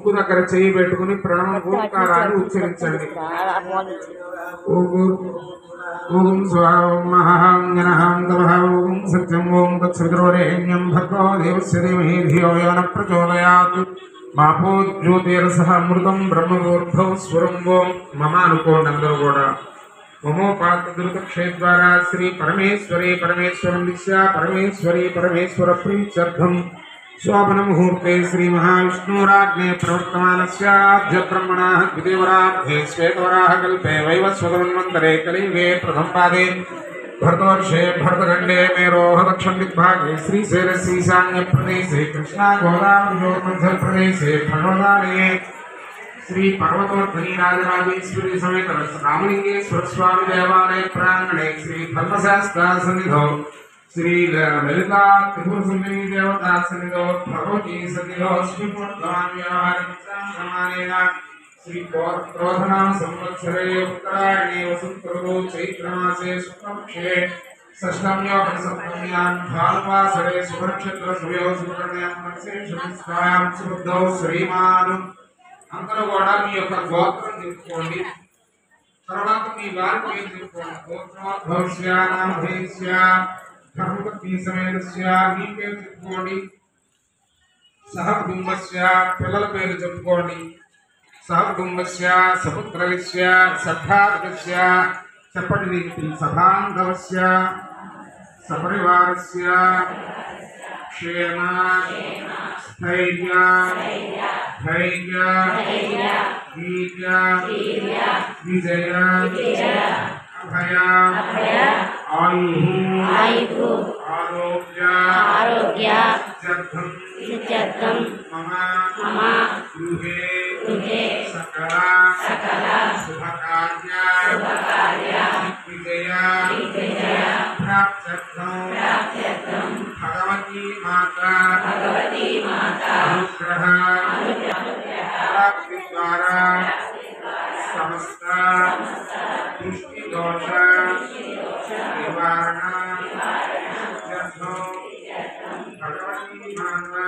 ముక్కు దగ్గర చేయి పెట్టుకుని ప్రణవ ఓంకారాన్ని ఉచ్చరించండి. ఓం స్వాం మహాం జనహాం తమహాం ఓం సత్యం ఓం తత్సవితుర్వరేణ్యం భర్గో దేవస్య ధీమహి ధియో యో నః ప్రచోదయాత్. మాపో జ్యోతిరసః అమృతం బ్రహ్మగోర్భవ స్వరం ఓం మమ అనుకోండి అందరూ కూడా. మమోపాతృతక్షేద్వారా శ్రీ పరమేశ్వరే పరమేశ్వరం దిశ్యా పరమేశ్వరీ పరమేశ్వర ప్రీత్యర్థం శోభన ముహూర్తే శ్రీ మహావిష్ణురాజ్ఞే ప్రవర్తమానస్యాద్య బ్రహ్మణః ద్వితీయవరాబ్ధే శ్వేతవరాహ కల్పే వైవస్వతమన్వంతరే కలియుగే ప్రథమ పాదే భరతవర్షే భరతఖండే మేరోహ దక్షిణ దిగ్భాగే శ్రీశైలस्य ఈశాన్య ప్రదేశే కృష్ణా గోదావరి మధ్య ప్రదేశే భగవదాలయే श्री पर्वतोद्धरी राजराजेश्वरी समेत रामलिंगेश्वर स्वामी देवालय प्रांगणे श्री धर्मशास्त्रा सन्निधौ श्री ललिता त्रिपुर सुंदरी देवता सन्निधौ भगवती सन्निधौ श्री श्री क्रोधना संवत्सरे उत्तरायणे वसंत ऋतौ चैत्रमासे शुक्लपक्षे षष्ठम्यां सप्तम्यां भानुवासरे शुभनक्षत्र शुभयोः शुभकर्ण्यां मनसेषुस्तायां सुबुद्धौ श्रीमान् అందరూ కూడా మీ యొక్క గోత్రం చెప్పుకోండి. తర్వాత మీ వారి పేరు చెప్పుకోండి. గోత్రోద్భవస్య నామధేయస్య ధర్మపత్ని సమేతస్య మీ పేరు చెప్పుకోండి. సహ కుటుంబస్య పిల్లల పేరు చెప్పుకోండి. సహ కుటుంబస్య సపుత్రస్య సద్ధారకస్య చెప్పండి. సభాంగవస్య సపరివారస్య క్షేమ స్థైర్య ధైర్య వీర్య విజయ అభయ ఆయు ఆరోగ్య సిద్ధ్యర్థం మమ గృహే సకల శుభకార్య విజయ ప్రాప్త్యర్థం भगवती माता अनुग्रह प्राप्ति द्वारा समस्त दृष्टि दोष निवारण भगवती माता